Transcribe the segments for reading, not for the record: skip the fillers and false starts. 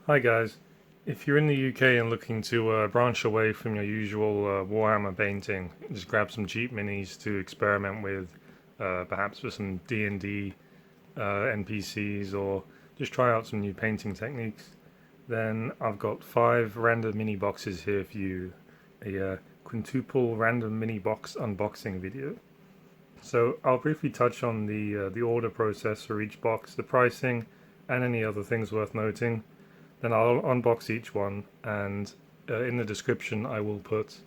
Hi guys, if you're in the UK and looking to branch away from your usual Warhammer painting, just grab some cheap minis to experiment with, perhaps with some D&D NPCs, or just try out some new painting techniques, then I've got 5 random mini boxes here for you, a quintuple random mini box unboxing video. So I'll briefly touch on the order process for each box, the pricing, and any other things worth noting. Then I'll unbox each one, and in the description I will put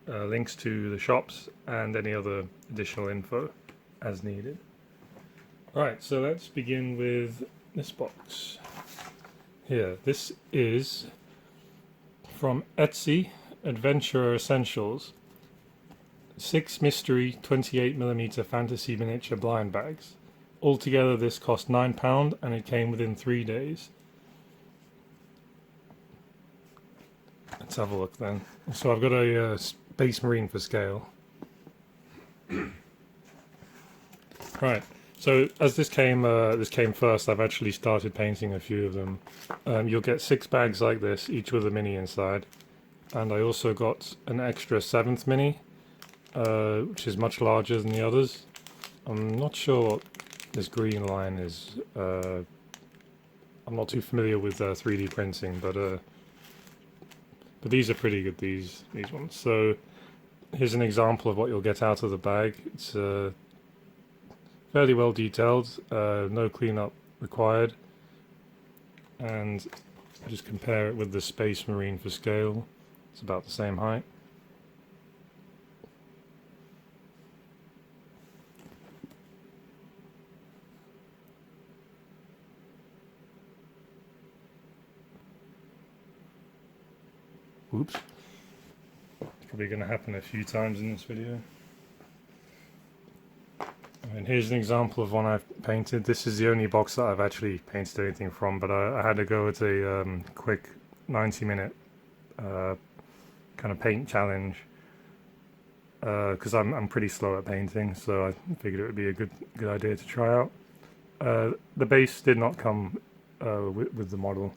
links to the shops and any other additional info as needed. Right, so let's begin with this box. Here, this is from Etsy, AdventurerEssentials. 6 mystery 28mm fantasy miniature blind bags. Altogether this cost £9 and it came within 3 days. Let's have a look then. So I've got a Space Marine for scale. Right, so as this came first, I've actually started painting a few of them. You'll get 6 bags like this, each with a mini inside. And I also got an extra 7th mini, which is much larger than the others. I'm not sure what this green line is. I'm not too familiar with 3D printing, but these are pretty good, these ones. So here's an example of what you'll get out of the bag. It's fairly well detailed, no cleanup required. And just compare it with the Space Marine for scale. It's about the same height. Oops. Probably going to happen a few times in this video. And here's an example of one I've painted. This is the only box that I've actually painted anything from, but I had to go with a quick 90-minute kind of paint challenge because I'm pretty slow at painting, so I figured it would be a good idea to try out. The base did not come with the model,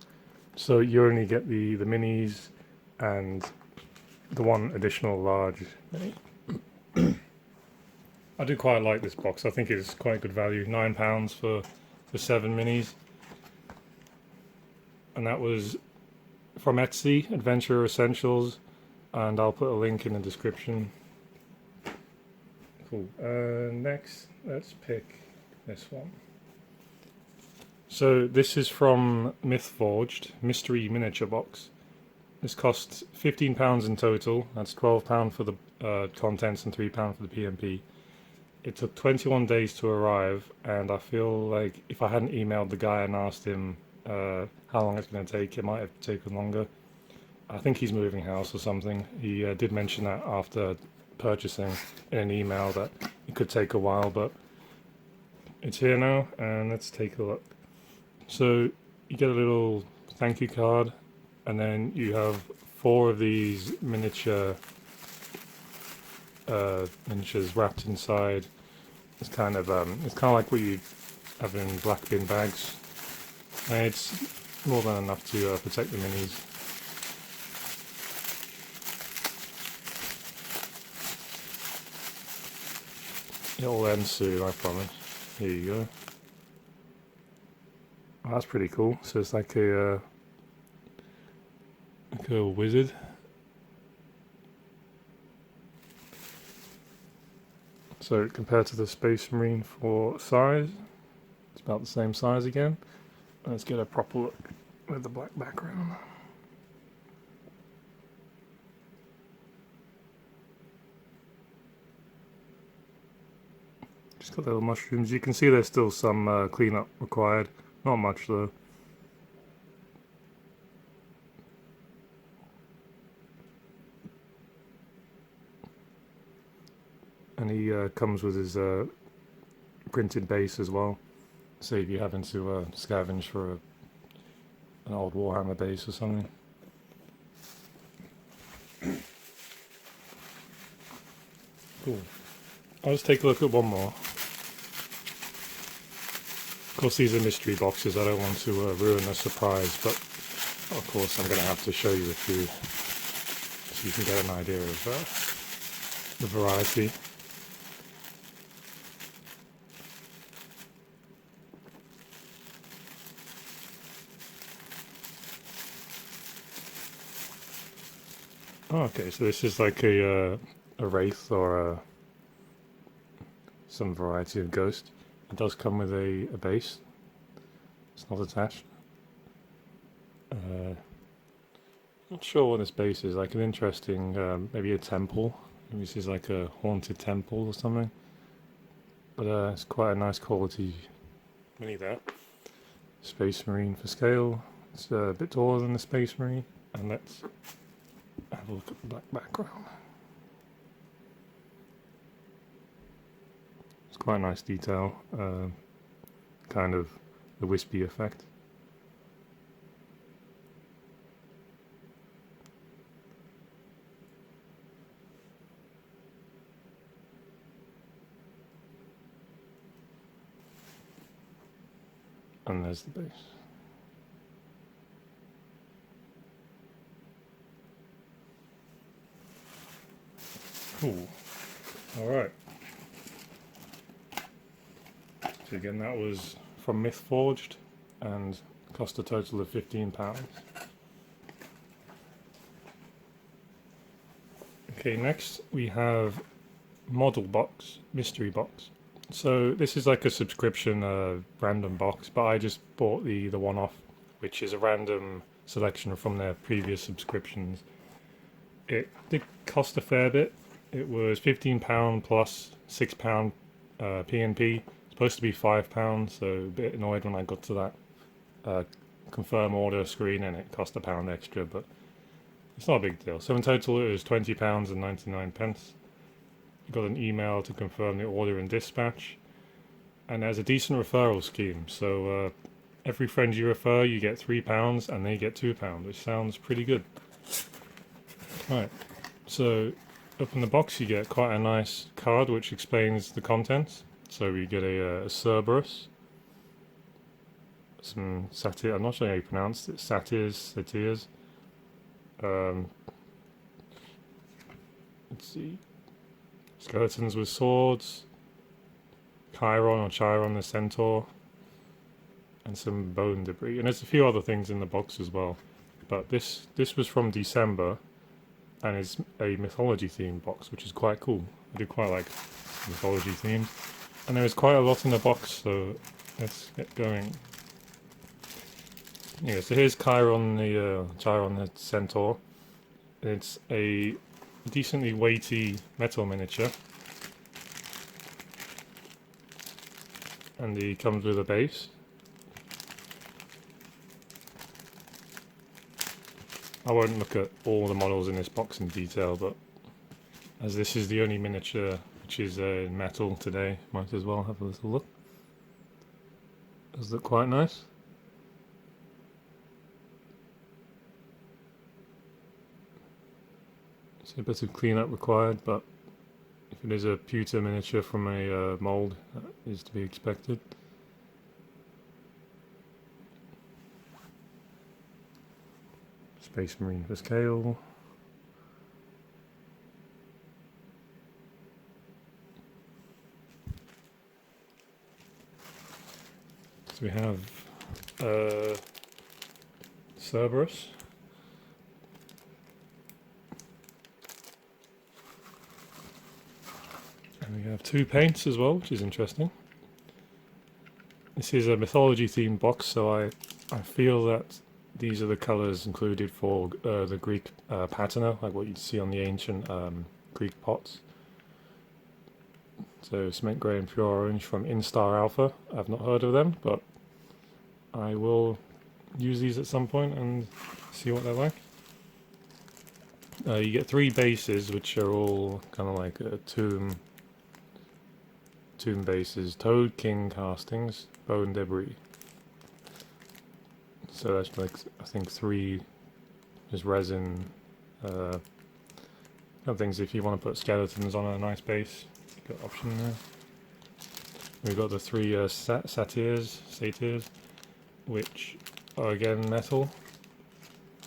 so you only get the minis and the one additional large mini. I do quite like this box. I think it's quite good value. £9 for 7 minis, and that was from Etsy, AdventurerEssentials, and I'll put a link in the description. Cool. Next, let's pick this one. So this is from Mythforged, Mystery Miniature Box. This costs £15 in total. That's £12 for the contents and £3 for the PMP. It took 21 days to arrive, and I feel like if I hadn't emailed the guy and asked him how long it's going to take, it might have taken longer. I think he's moving house or something. He did mention that after purchasing in an email that it could take a while, but it's here now, and let's take a look. So you get a little thank you card, and then you have 4 of these miniatures wrapped inside. It's kind of like what you have in black bin bags, and it's more than enough to protect the minis. It'll end soon, I promise. Here you go. Oh, that's pretty cool. So it's like a wizard. So compared to the Space Marine for size, it's about the same size again. Let's get a proper look with the black background. Just got little mushrooms. You can see there's still some cleanup required. Not much though. And he comes with his printed base as well. Save you having to scavenge for an old Warhammer base or something. Cool. I'll just take a look at one more. Of course, these are mystery boxes. I don't want to ruin the surprise, but Of course, I'm going to have to show you a few so you can get an idea of the variety. Okay, so this is like a wraith or some variety of ghost. It does come with a base. It's not attached. Not sure what this base is. Like an interesting, maybe a temple. Maybe this is like a haunted temple or something. But it's quite a nice quality mini there. Space Marine for scale. It's a bit taller than the Space Marine. And let's have a look at the black background. It's quite a nice detail. Kind of the wispy effect. And there's the base. Cool. Alright. So again, that was from Mythforged and cost a total of £15. Okay, next we have Model Box, Mystery Box. So this is like a subscription random box, but I just bought the one-off, which is a random selection from their previous subscriptions. It did cost a fair bit. It was £15 plus £6 P&P. It's supposed to be £5, so a bit annoyed when I got to that confirm order screen and it cost £1 extra, but it's not a big deal. So in total it was £20.99. You got an email to confirm the order and dispatch, and there's a decent referral scheme. So every friend you refer, you get £3 and they get £2, which sounds pretty good. Right, so open the box, you get quite a nice card which explains the contents. So we get a Cerberus, some satyr. I'm not sure how you pronounce it. Satyrs. Let's see. Skeletons with swords, Chiron the centaur, and some bone debris. And there's a few other things in the box as well. But this was from December, and it's a mythology themed box, which is quite cool. I do quite like mythology themes. And there is quite a lot in the box, so let's get going. Yeah, so here's Chiron the centaur. It's a decently weighty metal miniature, and he comes with a base. I won't look at all the models in this box in detail, but as this is the only miniature which is in metal today, might as well have a little look. Does look quite nice. So a bit of cleanup required, but if it is a pewter miniature from a mould, that is to be expected. Space Marine for scale. So we have Cerberus. And we have two paints as well, which is interesting. This is a mythology themed box, so I feel that these are the colours included for the Greek patina, like what you'd see on the ancient Greek pots. So cement grey and pure orange from Instar Alpha. I've not heard of them, but I will use these at some point and see what they're like. You get three bases, which are all kind of like a tomb bases: Toad, King castings, Bone Debris. So that's like, I think, three just resin things. If you want to put skeletons on a nice base, you've got option there. We've got the three satyrs, which are again metal.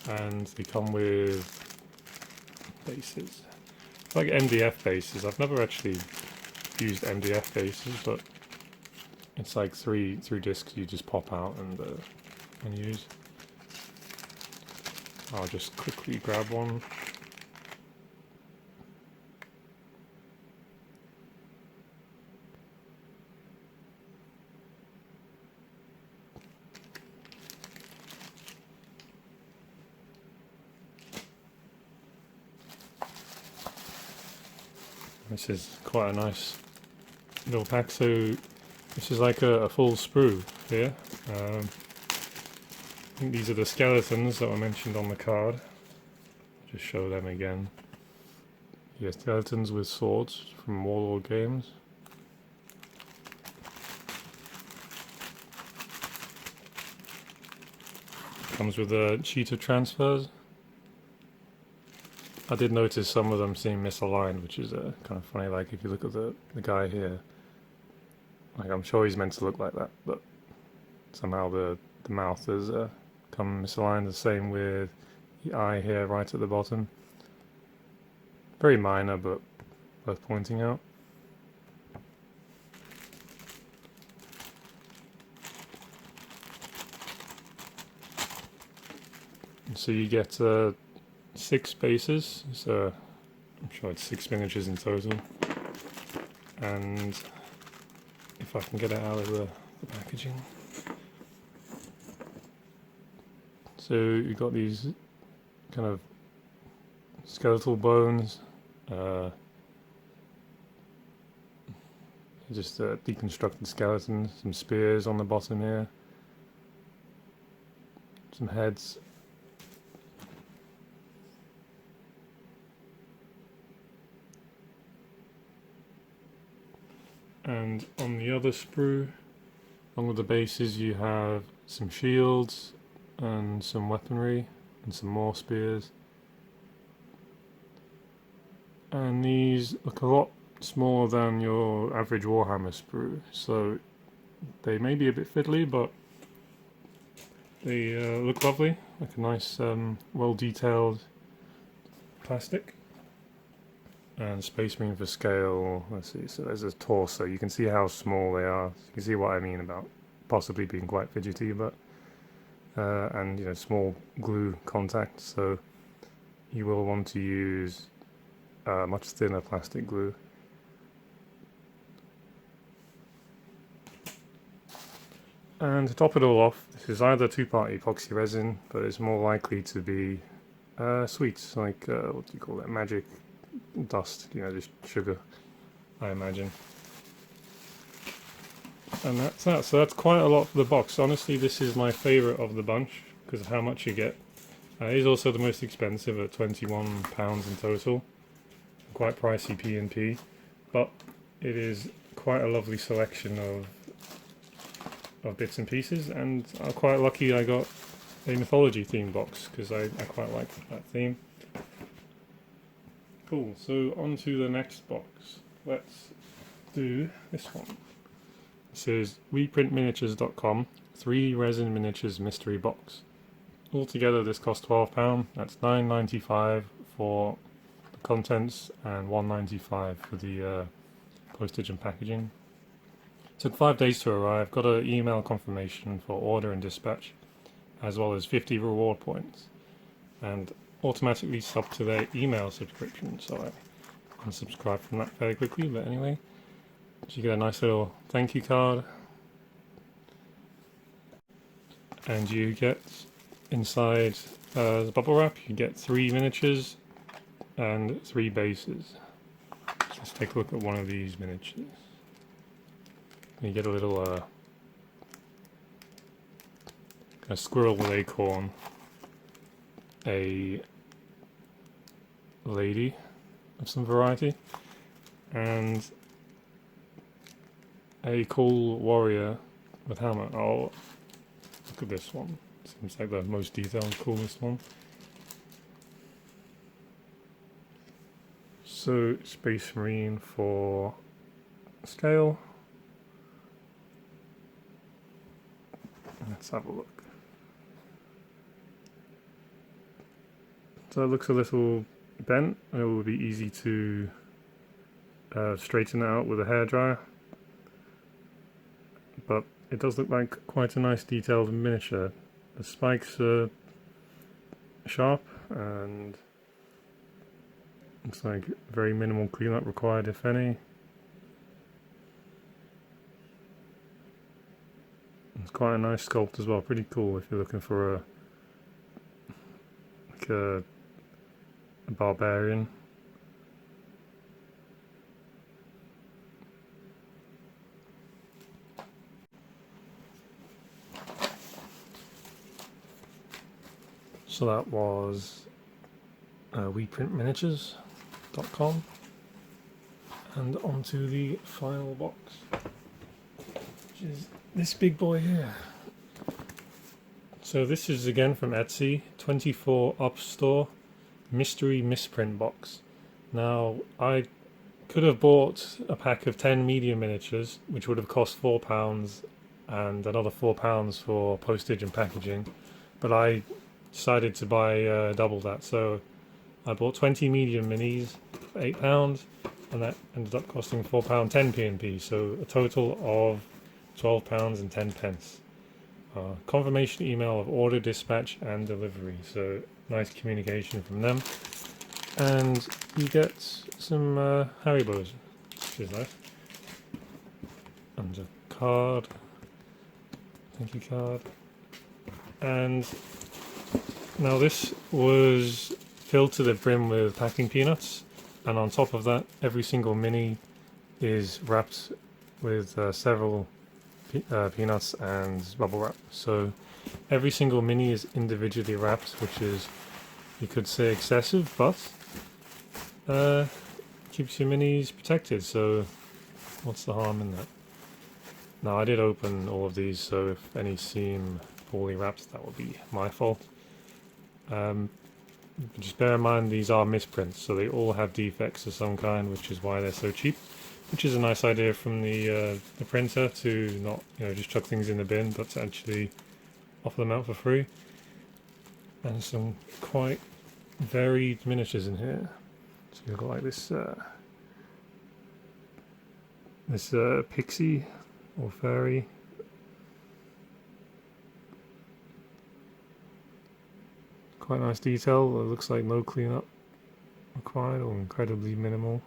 and they come with bases. It's like MDF bases. I've never actually used MDF bases, but it's like three discs you just pop out and use. I'll just quickly grab one. This is quite a nice little pack. So this is like a full sprue here. I think these are the skeletons that were mentioned on the card. Just show them again. Yeah, skeletons with swords from Warlord Games. Comes with a sheet of transfers. I did notice some of them seem misaligned, which is kind of funny. Like if you look at the guy here, like I'm sure he's meant to look like that, but somehow the mouth has come misaligned. The same with the eye here, right at the bottom. Very minor, but worth pointing out. So you get 6 bases, so I'm sure it's 6 miniatures in total. And if I can get it out of the packaging. So you've got these kind of skeletal bones, just deconstructed skeletons, some spears on the bottom here, some heads. And on the other sprue, along with the bases, you have some shields and some weaponry and some more spears. And these look a lot smaller than your average Warhammer sprue, so they may be a bit fiddly, but they look lovely, like a nice well-detailed plastic. And Space Marine for scale, let's see, so there's a torso. You can see how small they are. You can see what I mean about possibly being quite fidgety, but and small glue contact, so you will want to use much thinner plastic glue. And to top it all off, this is either 2-part epoxy resin, but it's more likely to be sweets, like what do you call that, magic dust, just sugar, I imagine. And that's that. So that's quite a lot for the box. Honestly, this is my favourite of the bunch because of how much you get. It is also the most expensive at £21 in total. Quite pricey P&P, but it is quite a lovely selection of bits and pieces, and I'm quite lucky I got a mythology theme box because I quite like that theme. Cool, so on to the next box. Let's do this one. This is reprintminiatures.com 3 resin miniatures mystery box. Altogether this cost £12, that's $9.95 for the contents and $1.95 for the postage and packaging. Took 5 days to arrive, got an email confirmation for order and dispatch, as well as 50 reward points, and automatically sub to their email subscription, so I unsubscribed from that fairly quickly, but anyway. So you get a nice little thank you card, and you get inside the bubble wrap, you get 3 miniatures and 3 bases. Let's take a look at one of these miniatures. You get a little kind of squirrel with acorn, a lady of some variety, and a cool warrior with hammer. Oh, look at this one. Seems like the most detailed, coolest one. So, Space Marine for scale. Let's have a look. So it looks a little bent. It will be easy to straighten it out with a hairdryer. But it does look like quite a nice detailed miniature. The spikes are sharp and looks like very minimal cleanup required, if any. It's quite a nice sculpt as well, pretty cool if you're looking for a barbarian. So that was weprintminiatures.com, and onto the final box, which is this big boy here. So this is again from Etsy, 24 Up Store, mystery misprint box. Now I could have bought a pack of 10 medium miniatures, which would have cost £4 and another £4 for postage and packaging, but I decided to buy double that, so I bought 20 medium minis for £8, and that ended up costing £4 10 PNP, so a total of £12 and 10 pence. Confirmation email of order, dispatch and delivery, so nice communication from them. And you get some Haribos, which is nice. And a card, thank you card. And now this was filled to the brim with packing peanuts, and on top of that every single mini is wrapped with several peanuts and bubble wrap. So every single mini is individually wrapped, which is, you could say, excessive, but keeps your minis protected, so what's the harm in that? Now I did open all of these, so if any seem poorly wrapped, that will be my fault. Just bear in mind these are misprints, so they all have defects of some kind, which is why they're so cheap. Which is a nice idea from the printer, to not just chuck things in the bin, but to actually offer them out for free. And some quite varied miniatures in here. So you've got like this pixie or fairy. Quite nice detail. It looks like no cleanup required, or incredibly minimal.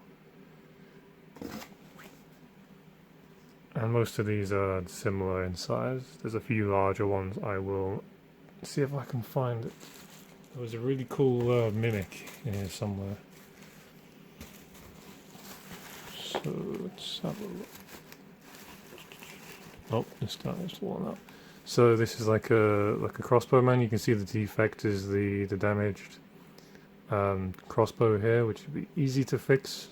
And most of these are similar in size. There's a few larger ones. I will see if I can find it. There was a really cool mimic in here somewhere. So let's have a look. Oh, this guy is worn up. So this is like a crossbow man. You can see the defect is the damaged crossbow here, which would be easy to fix.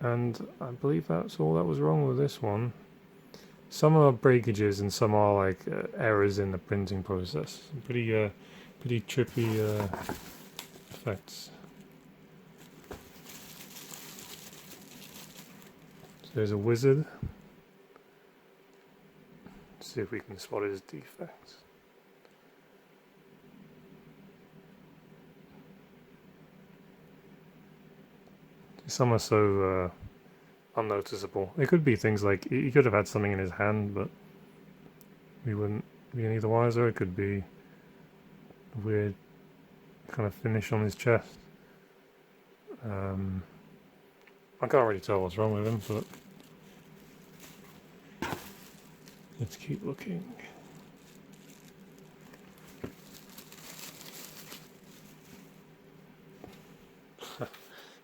And I believe that's all that was wrong with this one. Some are breakages and some are like errors in the printing process. Pretty trippy effects. So there's a wizard. Let's see if we can spot his defects. Some are so unnoticeable. It could be things like he could have had something in his hand, but we wouldn't be any the wiser. It could be a weird kind of finish on his chest. I can't really tell what's wrong with him, but let's keep looking.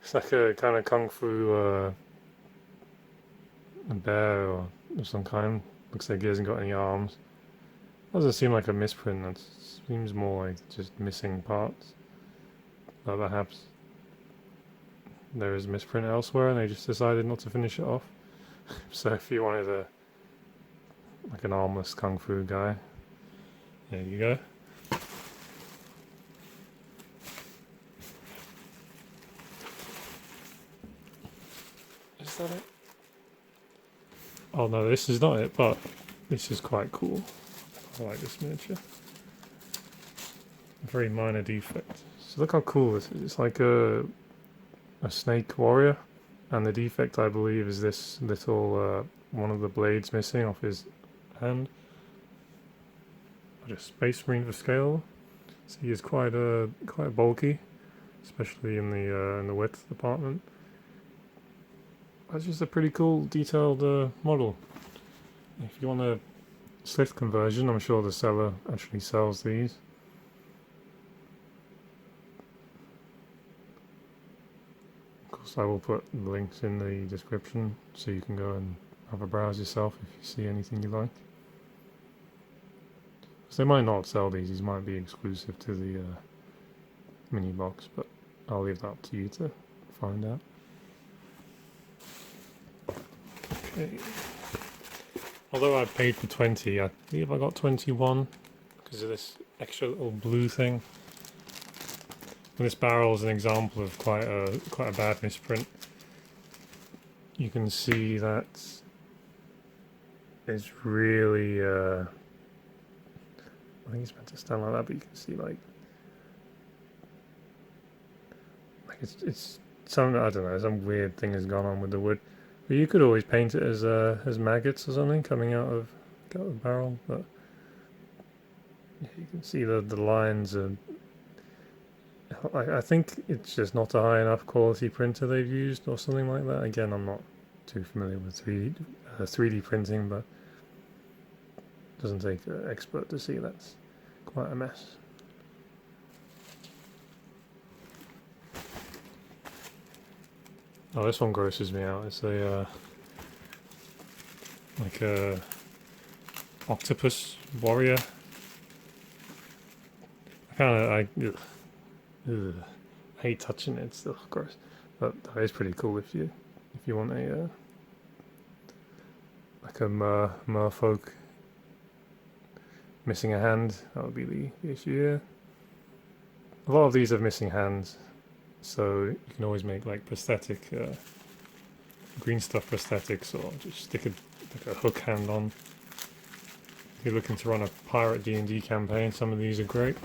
It's like a kind of kung fu bear or some kind. Looks like he hasn't got any arms. Doesn't seem like a misprint. It seems more like just missing parts. But perhaps there is a misprint elsewhere and they just decided not to finish it off. So if you wanted like an armless kung fu guy, there you go. Is that it? Oh no, this is not it, but this is quite cool. I like this miniature. very minor defect. So look how cool this is. It's like a snake warrior, and the defect I believe is this little one of the blades missing off his hand. Just Space Marine for scale. So he is quite bulky, especially in the width department. That's just a pretty cool detailed model. If you want a slit conversion, I'm sure the seller actually sells these. Of course, I will put the links in the description so you can go and have a browse yourself if you see anything you like. So they might not sell these might be exclusive to the mini box, but I'll leave that up to you to find out. Okay. Although I paid for 20, I believe I got 21 because of this extra little blue thing. And this barrel is an example of quite a bad misprint. You can see that it's really I think it's meant to stand like that, but you can see like it's some, I don't know, some weird thing has gone on with the wood. But you could always paint it as maggots or something coming out of the barrel. But yeah, you can see the lines are. I think it's just not a high enough quality printer they've used or something like that. Again, I'm not too familiar with 3D printing, but it doesn't take an expert to see that's quite a mess. Oh, this one grosses me out. It's a like a octopus warrior. I hate touching it. It's still gross, but that is pretty cool if you want a like a merfolk missing a hand. That would be the issue here. A lot of these have missing hands. So you can always make like prosthetic, green stuff prosthetics, or just stick like a hook hand on. If you're looking to run a pirate D&D campaign, some of these are great.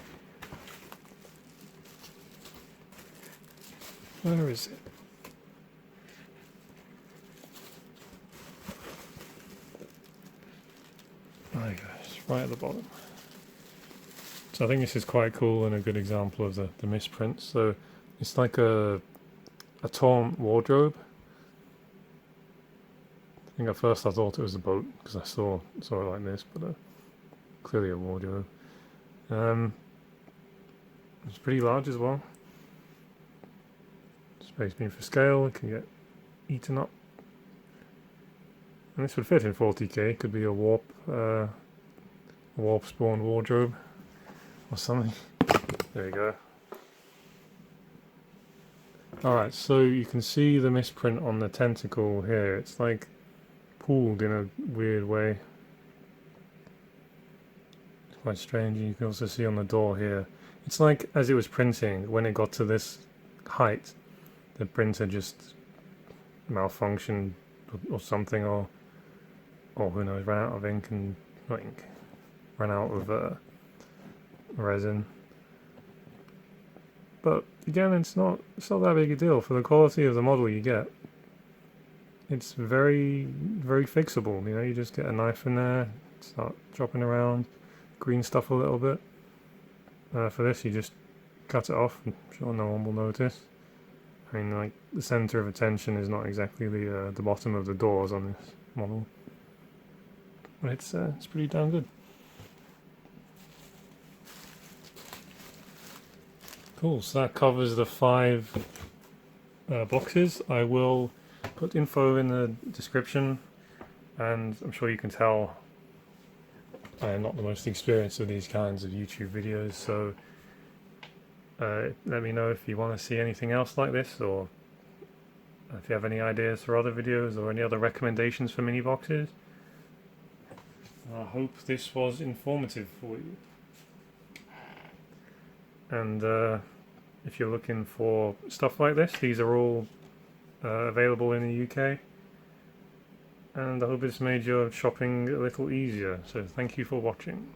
Where is it? There you go, it's right at the bottom. So I think this is quite cool and a good example of the misprints. So it's like a torn wardrobe. I think at first I thought it was a boat because I saw it like this, but clearly a wardrobe. It's pretty large as well. Space Marine for scale, it can get eaten up. And this would fit in 40k. It could be a warp spawn wardrobe or something. There you go. Alright, so you can see the misprint on the tentacle here. It's like pooled in a weird way. It's quite strange. You can also see on the door here. It's like as it was printing, when it got to this height, the printer just malfunctioned or something, or who knows, ran out of ink and not ink, ran out of resin. But again, it's not that big a deal for the quality of the model you get. It's very, very fixable. You know, you just get a knife in there, start chopping around, green stuff a little bit. For this, you just cut it off. I'm sure no one will notice. I mean, like, the center of attention is not exactly the bottom of the doors on this model, but it's pretty damn good. Cool, so that covers the 5 boxes. I will put info in the description, and I'm sure you can tell I am not the most experienced with these kinds of YouTube videos, so let me know if you want to see anything else like this, or if you have any ideas for other videos or any other recommendations for mini boxes. I hope this was informative for you. And if you're looking for stuff like this, these are all available in the UK. And I hope it's made your shopping a little easier. So thank you for watching.